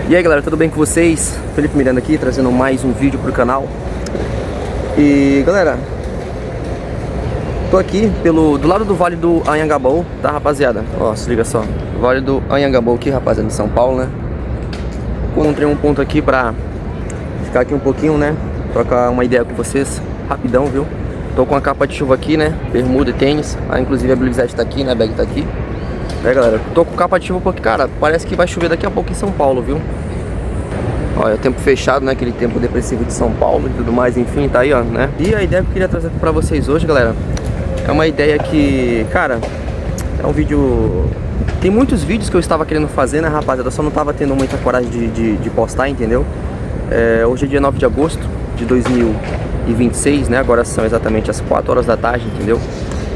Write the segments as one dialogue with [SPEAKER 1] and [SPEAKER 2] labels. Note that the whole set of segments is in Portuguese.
[SPEAKER 1] E aí galera, tudo bem com vocês? Felipe Miranda aqui, trazendo mais um vídeo pro canal. E galera, tô aqui do lado do Vale do Anhangabaú, tá rapaziada? Ó, se liga só, Vale do Anhangabaú aqui, rapaziada, em São Paulo, né? Encontrei um ponto aqui pra ficar aqui um pouquinho, né? Trocar uma ideia com vocês, rapidão, viu? Tô com a capa de chuva aqui, né? Bermuda e tênis, inclusive a Blizete tá aqui, né? A bag tá aqui. Galera, tô com capa de chuva porque, cara, parece que vai chover daqui a pouco em São Paulo, viu? Olha, o tempo fechado, né? Aquele tempo depressivo de São Paulo e tudo mais, enfim, tá aí, ó, né? E a ideia que eu queria trazer pra vocês hoje, galera, é uma ideia que, cara, é um vídeo... Tem muitos vídeos que eu estava querendo fazer, né, rapaziada? Eu só não tava tendo muita coragem de postar, entendeu? Hoje é dia 9 de agosto de 2026, né? Agora são exatamente as 4 horas da tarde, entendeu?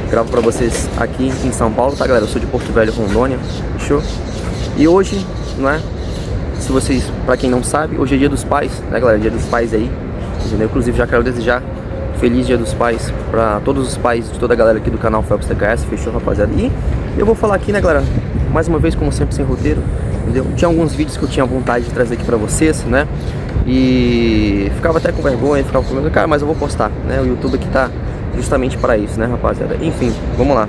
[SPEAKER 1] Gravo pra vocês aqui em São Paulo, tá, galera? Eu sou de Porto Velho, Rondônia, fechou? E hoje, não é? Se vocês, pra quem não sabe, hoje é dia dos pais, né, galera? Dia dos pais aí, entendeu? Inclusive já quero desejar feliz dia dos pais pra todos os pais de toda a galera aqui do canal Phelps TKS, fechou, rapaziada? E eu vou falar aqui, né, galera? Mais uma vez, como sempre, sem roteiro, entendeu? Tinha alguns vídeos que eu tinha vontade de trazer aqui pra vocês, né? E ficava até com vergonha, ficava com medo, cara, mas eu vou postar, né? O YouTube aqui tá justamente para isso, né, rapaziada? Enfim, vamos lá.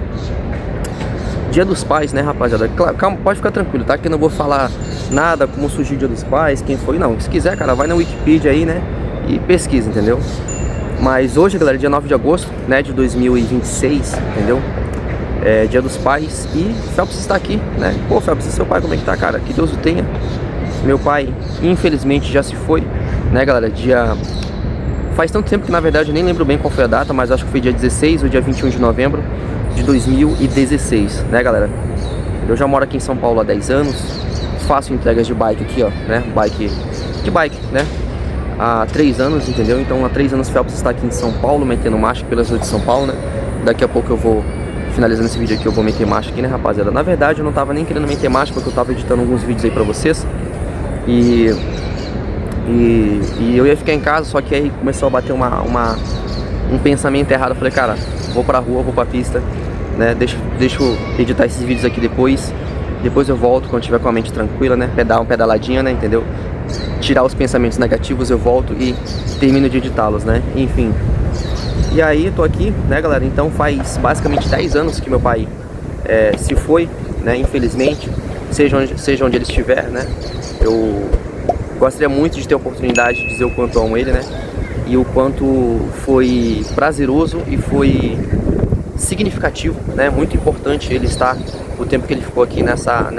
[SPEAKER 1] Dia dos pais, né, rapaziada? Calma, pode ficar tranquilo, tá? Que eu não vou falar nada como surgiu o dia dos pais, quem foi, não. Se quiser, cara, vai na Wikipedia aí, né? E pesquisa, entendeu? Mas hoje, galera, dia 9 de agosto, né, de 2026, entendeu? É dia dos pais e Phelps está aqui, né? Pô, Phelps, e seu pai, como é que tá, cara? Que Deus o tenha. Meu pai, infelizmente, já se foi, né, galera? Faz tanto tempo que, na verdade, eu nem lembro bem qual foi a data, mas acho que foi dia 16 ou dia 21 de novembro de 2016, né, galera? Eu já moro aqui em São Paulo há 10 anos, faço entregas de bike aqui, ó, né? De bike, né? Há 3 anos, entendeu? Então, há 3 anos, Phelps está aqui em São Paulo, metendo marcha pelas ruas de São Paulo, né? Daqui a pouco eu vou, finalizando esse vídeo aqui, eu vou meter marcha aqui, né, rapaziada? Na verdade, eu não tava nem querendo meter marcha, porque eu tava editando alguns vídeos aí pra vocês. E eu ia ficar em casa, só que aí começou a bater um pensamento errado. Eu falei, cara, vou pra rua, vou pra pista, né? Deixa eu editar esses vídeos aqui depois eu volto quando tiver com a mente tranquila, né? Dar uma pedaladinha, né? Entendeu? Tirar os pensamentos negativos, eu volto e termino de editá-los, né? Enfim. E aí, tô aqui, né, galera? Então faz basicamente 10 anos que meu pai se foi, né? Infelizmente, seja onde ele estiver, né? Eu gostaria muito de ter a oportunidade de dizer o quanto amo ele, né? E o quanto foi prazeroso e foi significativo, né? Muito importante ele estar o tempo que ele ficou aqui nessa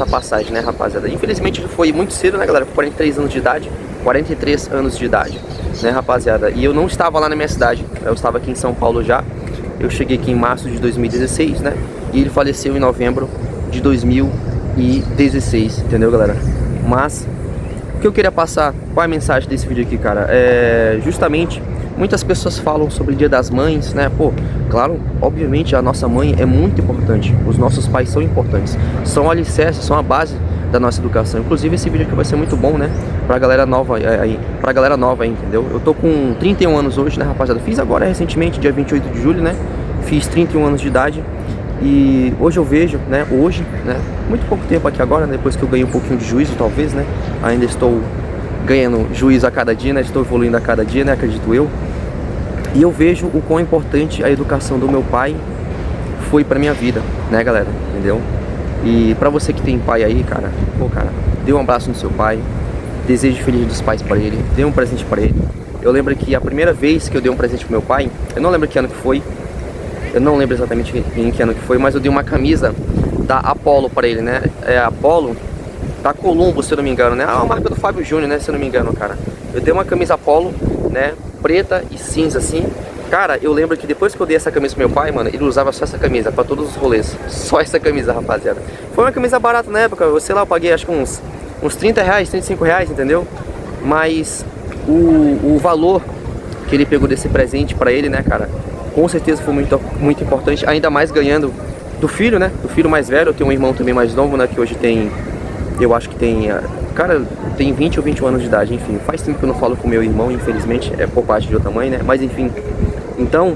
[SPEAKER 1] passagem, né, rapaziada? Infelizmente ele foi muito cedo, né, galera? Com 43 anos de idade, 43 anos de idade, né, rapaziada? E eu não estava lá na minha cidade, eu estava aqui em São Paulo já. Eu cheguei aqui em março de 2016, né? E ele faleceu em novembro de 2016, entendeu, galera? Mas o que eu queria passar, qual é a mensagem desse vídeo aqui, cara? Justamente, muitas pessoas falam sobre o Dia das Mães, né? Pô, claro, obviamente a nossa mãe é muito importante. Os nossos pais são importantes. São alicerces, são a base da nossa educação. Inclusive esse vídeo aqui vai ser muito bom, né? Pra galera nova aí, entendeu? Eu tô com 31 anos hoje, né, rapaziada? Fiz agora recentemente, dia 28 de julho, né? Fiz 31 anos de idade. E hoje eu vejo, né, muito pouco tempo aqui agora, depois que eu ganhei um pouquinho de juízo, talvez, né, ainda estou ganhando juízo a cada dia, né, estou evoluindo a cada dia, né, acredito eu. E eu vejo o quão importante a educação do meu pai foi pra minha vida, né, galera, entendeu? E pra você que tem pai aí, cara, pô, cara, dê um abraço no seu pai, desejo feliz dos pais pra ele, dê um presente pra ele. Eu lembro que a primeira vez que eu dei um presente pro meu pai, eu não lembro que ano que foi, eu não lembro exatamente em que ano que foi, mas eu dei uma camisa da Apollo para ele, né? Apollo da Columbo, se eu não me engano, né? A marca do Fábio Júnior, né? Se eu não me engano, cara. Eu dei uma camisa Apollo, né? Preta e cinza, assim. Cara, eu lembro que depois que eu dei essa camisa pro meu pai, mano, ele usava só essa camisa para todos os rolês. Só essa camisa, rapaziada. Foi uma camisa barata na época, eu sei lá, eu paguei acho que uns 30 reais, 35 reais, entendeu? Mas o valor que ele pegou desse presente para ele, né, cara? Com certeza foi muito importante, ainda mais ganhando do filho, né? Do filho mais velho. Eu tenho um irmão também mais novo, né? Que hoje tem, eu acho que tem, cara, tem 20 ou 21 anos de idade, enfim. Faz tempo que eu não falo com meu irmão, infelizmente, por parte de outra mãe, né? Mas enfim, então,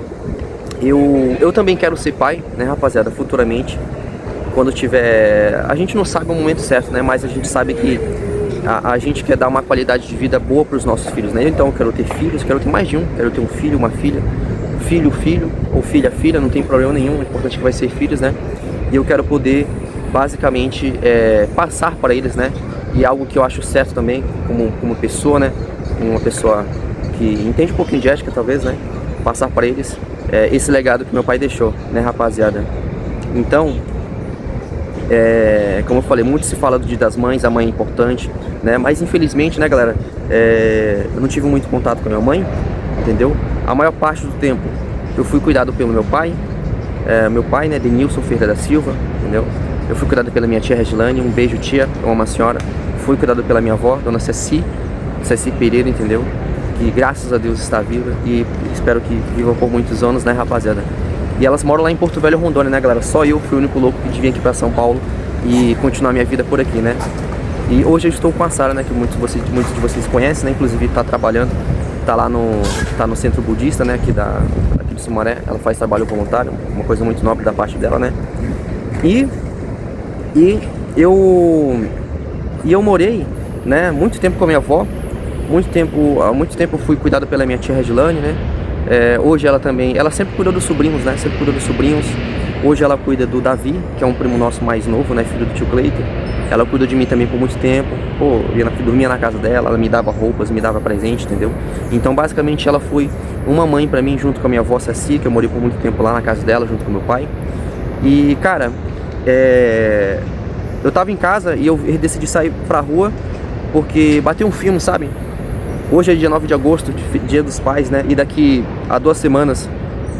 [SPEAKER 1] eu também quero ser pai, né, rapaziada, futuramente. Quando tiver, a gente não sabe o momento certo, né? Mas a gente sabe que a gente quer dar uma qualidade de vida boa para os nossos filhos, né? Então eu quero ter filhos, quero ter mais de um, quero ter um filho, uma filha, filho, ou filha, não tem problema nenhum, o importante é que vai ser filhos, né? E eu quero poder, basicamente, passar para eles, né? E algo que eu acho certo também, como pessoa, né? Uma pessoa que entende um pouquinho de ética, talvez, né? Passar para eles esse legado que meu pai deixou, né, rapaziada? Então, como eu falei, muito se fala do Dia das Mães, a mãe é importante, né? Mas infelizmente, né, galera, eu não tive muito contato com a minha mãe, entendeu? A maior parte do tempo eu fui cuidado pelo meu pai, né, Denilson Ferreira da Silva, entendeu? Eu fui cuidado pela minha tia Regilane, um beijo tia, eu amo a senhora. Fui cuidado pela minha avó, dona Ceci Pereira, entendeu? Que graças a Deus está viva e espero que viva por muitos anos, né, rapaziada? E elas moram lá em Porto Velho, Rondônia, né, galera? Só eu fui o único louco que devia aqui pra São Paulo e continuar minha vida por aqui, né? E hoje eu estou com a Sara, né, que muitos de vocês conhecem, né? Inclusive tá trabalhando, tá no centro budista, né, aqui de Sumaré. Ela faz trabalho voluntário, uma coisa muito nobre da parte dela, né? E eu morei, né, muito tempo com a minha avó. Há muito tempo eu fui cuidado pela minha tia Regilane, né? Hoje ela sempre cuidou dos sobrinhos, né? Sempre cuidou dos sobrinhos. Hoje ela cuida do Davi, que é um primo nosso mais novo, né? Filho do tio Cleiton. Ela cuidou de mim também por muito tempo. Pô, eu dormia na casa dela, ela me dava roupas, me dava presente, entendeu? Então, basicamente, ela foi uma mãe pra mim, junto com a minha avó Ceci, que eu morei por muito tempo lá na casa dela, junto com meu pai. E, cara, eu tava em casa e eu decidi sair pra rua porque bateu um filme, sabe? Hoje é dia 9 de agosto, dia dos pais, né? E daqui a 2 semanas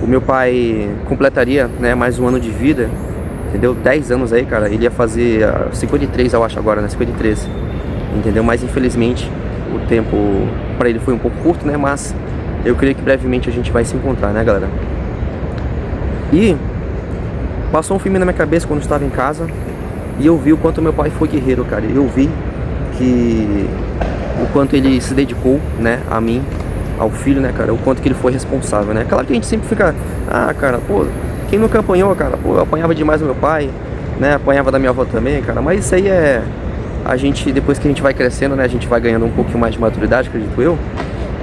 [SPEAKER 1] o meu pai completaria, né, mais um ano de vida, entendeu? 10 anos aí, cara. Ele ia fazer 53, eu acho agora, né? 53, entendeu? Mas infelizmente o tempo pra ele foi um pouco curto, né? Mas eu creio que brevemente a gente vai se encontrar, né, galera? E passou um filme na minha cabeça quando eu estava em casa e eu vi o quanto meu pai foi guerreiro, cara. Eu vi o quanto ele se dedicou, né, a mim, ao filho, né, cara, o quanto que ele foi responsável, né. Claro que a gente sempre fica, cara, pô, quem nunca apanhou, cara, pô, eu apanhava demais do meu pai, né, apanhava da minha avó também, cara, mas isso aí a gente, depois que a gente vai crescendo, né, a gente vai ganhando um pouquinho mais de maturidade, acredito eu,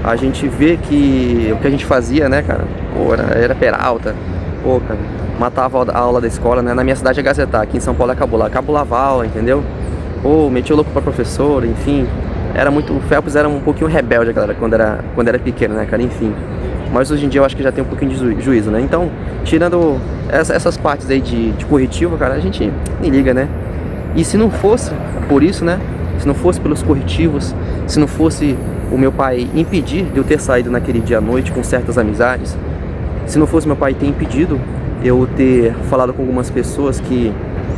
[SPEAKER 1] a gente vê que o que a gente fazia, né, cara, pô, era peralta, pô, cara, matava a aula da escola, né, na minha cidade é Gazetá, aqui em São Paulo é cabulava a aula, entendeu? Pô, metia o louco pra professora, enfim. O Phelps era um pouquinho rebelde, galera, quando era pequeno, né, cara, enfim. Mas hoje em dia eu acho que já tem um pouquinho de juízo, né? Então, tirando essas partes aí de corretivo, cara, a gente nem liga, né? E se não fosse por isso, né? Se não fosse pelos corretivos, se não fosse o meu pai impedir de eu ter saído naquele dia à noite com certas amizades, se não fosse meu pai ter impedido eu ter falado com algumas pessoas que,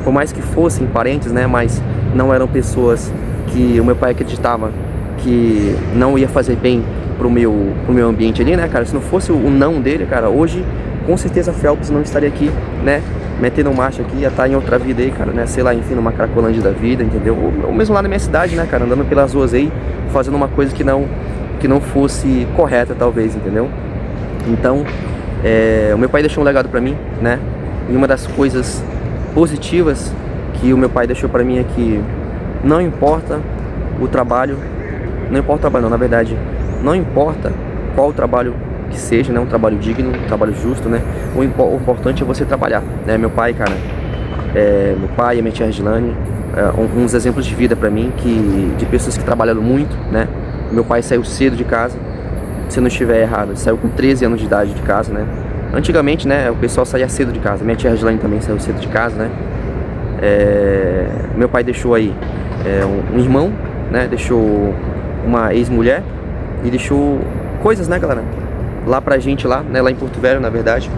[SPEAKER 1] por mais que fossem parentes, né, mas não eram pessoas que o meu pai acreditava que não ia fazer bem pro meu ambiente ali, né, cara? Se não fosse o não dele, cara, hoje com certeza Phelps não estaria aqui, né, metendo marcha aqui, ia estar em outra vida aí, cara, né, sei lá, enfim, numa Cracolândia da vida, entendeu? Ou mesmo lá na minha cidade, né, cara, andando pelas ruas aí, fazendo uma coisa que não fosse correta, talvez, entendeu? Então, o meu pai deixou um legado pra mim, né, e uma das coisas positivas que o meu pai deixou pra mim é que não importa o trabalho, na verdade, não importa qual o trabalho que seja, né, um trabalho digno, um trabalho justo, né, o importante é você trabalhar, né, meu pai, cara, meu pai e a minha tia Regilane, uns exemplos de vida pra mim, de pessoas que trabalharam muito, né, meu pai saiu cedo de casa, se eu não estiver errado, saiu com 13 anos de idade de casa, né, antigamente, né, o pessoal saía cedo de casa, minha tia Regilane também saiu cedo de casa, né, meu pai deixou aí um irmão, né, deixou uma ex-mulher e deixou coisas, né, galera, lá pra gente lá, né, lá em Porto Velho, na verdade.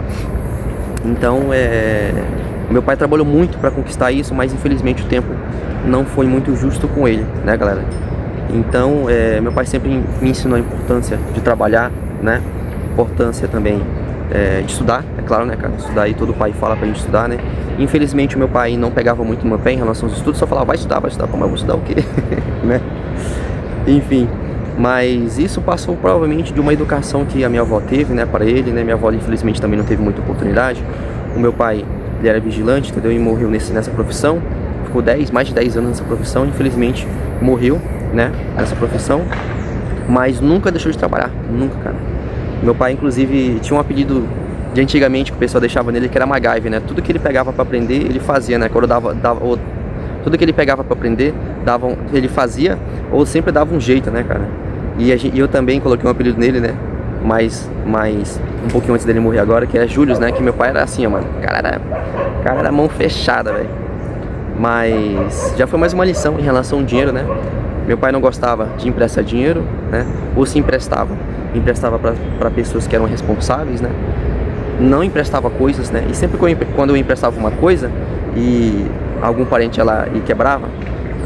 [SPEAKER 1] Então, meu pai trabalhou muito pra conquistar isso, mas infelizmente o tempo não foi muito justo com ele, né, galera. Então, meu pai sempre me ensinou a importância de trabalhar, né, importância também de estudar, é claro, né, cara, estudar aí, todo pai fala pra gente estudar, né. Infelizmente o meu pai não pegava muito no meu pé em relação aos estudos, só falava, vai estudar, como eu vou estudar o quê, né, enfim. Mas isso passou provavelmente de uma educação que a minha avó teve, né, para ele, né, minha avó infelizmente também não teve muita oportunidade. O meu pai, ele era vigilante, entendeu, e morreu nessa profissão, ficou mais de 10 anos nessa profissão, infelizmente morreu, né, nessa profissão, mas nunca deixou de trabalhar, nunca, cara. Meu pai, inclusive, tinha um apelido de antigamente que o pessoal deixava nele, que era MacGyver, né? Tudo que ele pegava pra aprender, ele fazia, né? Quando tudo que ele pegava pra aprender, ele fazia, ou sempre dava um jeito, né, cara? E eu também coloquei um apelido nele, né? Mas um pouquinho antes dele morrer agora, que é Július, né? Que meu pai era assim, ó, mano. O cara era mão fechada, velho. Mas já foi mais uma lição em relação ao dinheiro, né? Meu pai não gostava de emprestar dinheiro, né? Ou se emprestava para pessoas que eram responsáveis, né? Não emprestava coisas, né? E sempre quando eu emprestava uma coisa e algum parente ia lá e quebrava,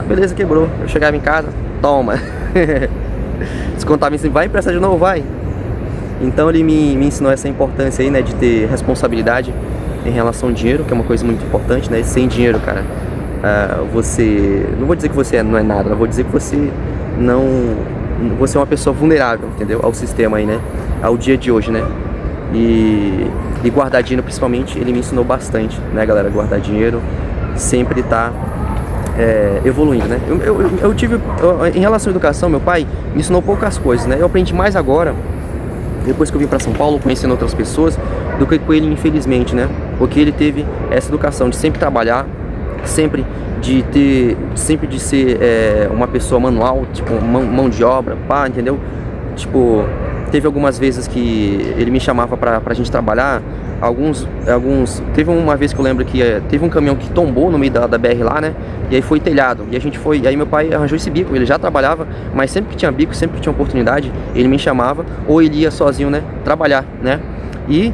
[SPEAKER 1] beleza, quebrou. Eu chegava em casa, toma. Descontava em cima, vai emprestar de novo, vai. Então ele me ensinou essa importância aí, né? De ter responsabilidade em relação ao dinheiro, que é uma coisa muito importante, né? Sem dinheiro, cara, você... Não vou dizer que você não é nada, eu vou dizer que você você é uma pessoa vulnerável, entendeu? Ao sistema aí, né? Ao dia de hoje, né? E guardar dinheiro, principalmente, ele me ensinou bastante, né, galera? Guardar dinheiro, sempre tá evoluindo, né? Em relação à educação, meu pai me ensinou poucas coisas, né? Eu aprendi mais agora, depois que eu vim pra São Paulo, conhecendo outras pessoas, do que com ele, infelizmente, né? Porque ele teve essa educação de sempre trabalhar, sempre de ser uma pessoa manual, tipo, mão de obra, pá, entendeu? Tipo, teve algumas vezes que ele me chamava pra gente trabalhar, teve uma vez que eu lembro que teve um caminhão que tombou no meio da BR lá, né? E aí foi telhado, e aí meu pai arranjou esse bico, ele já trabalhava, mas sempre que tinha bico, sempre que tinha oportunidade, ele me chamava, ou ele ia sozinho, né, trabalhar, né? E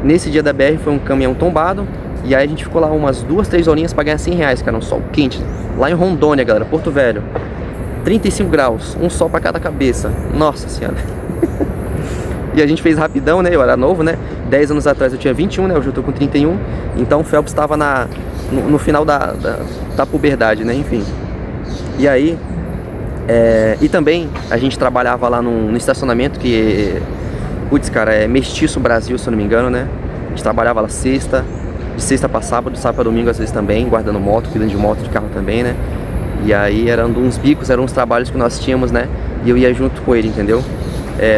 [SPEAKER 1] nesse dia da BR foi um caminhão tombado, e aí a gente ficou lá umas 2, 3 horinhas pra ganhar 100 reais, cara, um sol quente, lá em Rondônia, galera, Porto Velho, 35 graus, um sol pra cada cabeça, nossa senhora. E a gente fez rapidão, né, eu era novo, né, 10 anos atrás eu tinha 21, né, hoje eu tô com 31, então o Phelps tava no final da puberdade, né, enfim. E aí, e também a gente trabalhava lá no estacionamento que, putz, cara, é Mestiço Brasil, se eu não me engano, né, a gente trabalhava lá de sexta pra sábado, de sábado pra domingo às vezes também, guardando moto, cuidando de moto, de carro também, né. E aí eram uns bicos, eram uns trabalhos que nós tínhamos, né, e eu ia junto com ele, entendeu?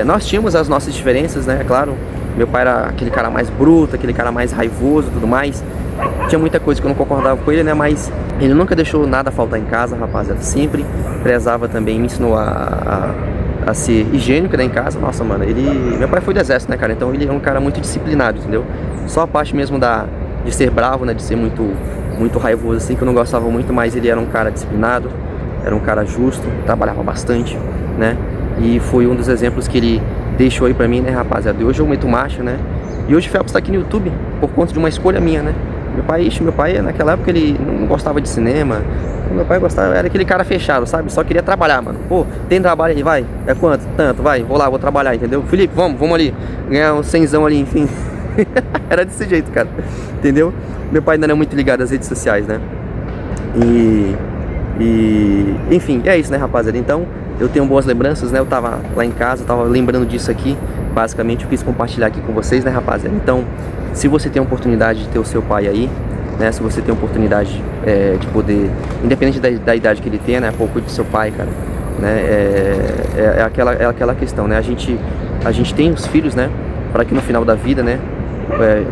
[SPEAKER 1] Nós tínhamos as nossas diferenças, né, é claro. Meu pai era aquele cara mais bruto, aquele cara mais raivoso e tudo mais. Tinha muita coisa que eu não concordava com ele, né, mas ele nunca deixou nada faltar em casa, rapaziada. Sempre prezava também, me ensinou a ser higiênico, né, em casa. Nossa, mano, meu pai foi do exército, né, cara, então ele é um cara muito disciplinado, entendeu? Só a parte mesmo de ser bravo, né, de ser muito raivoso, assim, que eu não gostava muito, mas ele era um cara disciplinado, era um cara justo, trabalhava bastante, né? E foi um dos exemplos que ele deixou aí pra mim, né, rapaziada? E hoje eu meto marcha, né? E hoje o Phelps tá aqui no YouTube por conta de uma escolha minha, né? Meu pai, naquela época, ele não gostava de cinema. Meu pai gostava, era aquele cara fechado, sabe? Só queria trabalhar, mano. Pô, tem trabalho aí, vai. É quanto? Tanto, vai. Vou trabalhar, entendeu? Felipe, vamos ali. Ganhar um 100zão ali, enfim. Era desse jeito, cara. Entendeu? Meu pai ainda não é muito ligado às redes sociais, né? Enfim, é isso, né, rapaziada? Então, eu tenho boas lembranças, né? Eu tava lá em casa, tava lembrando disso aqui. Basicamente, eu quis compartilhar aqui com vocês, né, rapaziada? Então, se você tem a oportunidade de ter o seu pai aí, né? Se você tem a oportunidade de poder, independente da idade que ele tenha, né? Pô, cuide do seu pai, cara, né? É aquela questão, né? A gente tem os filhos, né? Para que no final da vida, né?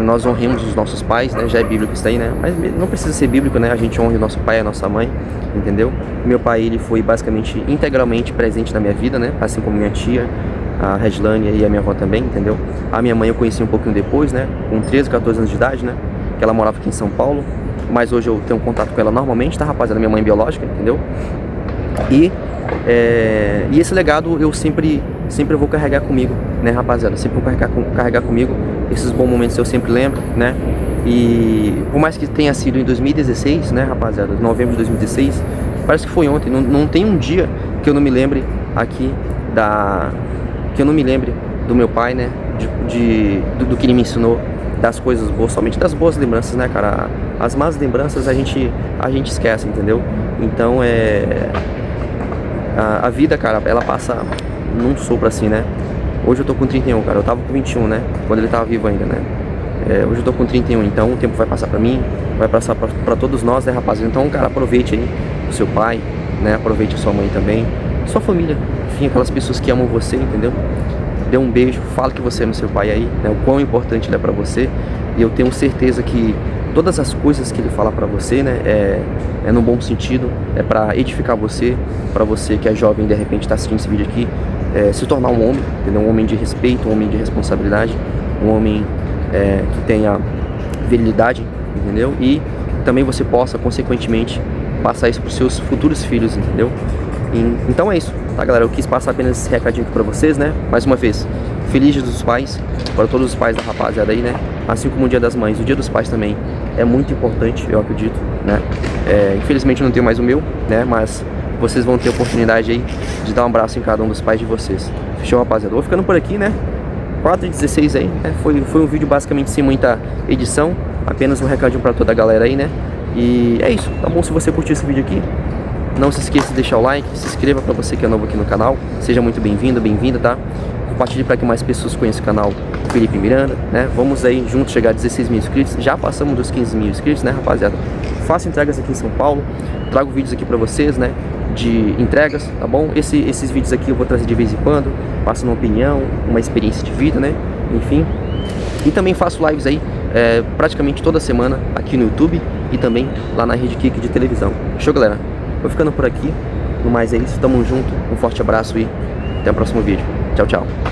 [SPEAKER 1] Nós honremos os nossos pais, né? Já é bíblico isso aí, né? Mas não precisa ser bíblico, né? A gente honra o nosso pai e a nossa mãe, entendeu? Meu pai, ele foi basicamente integralmente presente na minha vida, né? Assim como minha tia, a Redlânia e a minha avó também, entendeu? A minha mãe eu conheci um pouquinho depois, né? Com 13, 14 anos de idade, né? Que ela morava aqui em São Paulo. Mas hoje eu tenho contato com ela normalmente, tá, rapaziada? Minha mãe biológica, entendeu? E esse legado eu sempre vou carregar comigo, né, rapaziada? Sempre vou carregar comigo. Esses bons momentos eu sempre lembro, né? E por mais que tenha sido em 2016, né, rapaziada? Novembro de 2016, parece que foi ontem. Não tem um dia que eu não me lembre aqui que eu não me lembre do meu pai, né? Do que ele me ensinou, das coisas boas, somente das boas lembranças, né, cara? As más lembranças a gente esquece, entendeu? Então a vida, cara, ela passa num sopro assim, né? Hoje eu tô com 31, cara, eu tava com 21, né? Quando ele tava vivo ainda, né? Hoje eu tô com 31, então o tempo vai passar pra mim, vai passar pra todos nós, né, rapaziada? Então, cara, aproveite aí o seu pai, né? Aproveite a sua mãe também, sua família, enfim, aquelas pessoas que amam você, entendeu? Dê um beijo, fala que você ama seu pai aí, né? O quão importante ele é pra você. E eu tenho certeza que todas as coisas que ele fala pra você, né, é no bom sentido, é pra edificar você, pra você que é jovem e de repente tá assistindo esse vídeo aqui, se tornar um homem, entendeu? Um homem de respeito, um homem de responsabilidade, um homem que tenha virilidade, entendeu? E também você possa, consequentemente, passar isso pros seus futuros filhos, entendeu? Então é isso, tá, galera? Eu quis passar apenas esse recadinho aqui pra vocês, né? Mais uma vez, feliz Dia dos Pais, para todos os pais da rapaziada aí, né? Assim como o Dia das Mães, o Dia dos Pais também é muito importante, eu acredito, né? Infelizmente eu não tenho mais o meu, né? Mas vocês vão ter a oportunidade aí de dar um abraço em cada um dos pais de vocês. Fechou, rapaziada? Eu vou ficando por aqui, né? 4h16 aí, né? Foi um vídeo basicamente sem muita edição, apenas um recadinho pra toda a galera aí, né? E é isso, tá bom? Se você curtiu esse vídeo aqui, não se esqueça de deixar o like, se inscreva pra você que é novo aqui no canal, seja muito bem-vindo, bem-vinda, tá? Compartilhe para que mais pessoas conheçam o canal Felipe Miranda, né? Vamos aí juntos chegar a 16 mil inscritos, já passamos dos 15 mil inscritos, né, rapaziada? Faço entregas aqui em São Paulo, trago vídeos aqui pra vocês, né, de entregas, tá bom? Esses vídeos aqui eu vou trazer de vez em quando, passando uma opinião, uma experiência de vida, né, enfim. E também faço lives aí, praticamente toda semana aqui no YouTube e também lá na Rede Kik de televisão. Show, galera? Vou ficando por aqui, no mais é isso, tamo junto, um forte abraço e até o próximo vídeo. Tchau, tchau.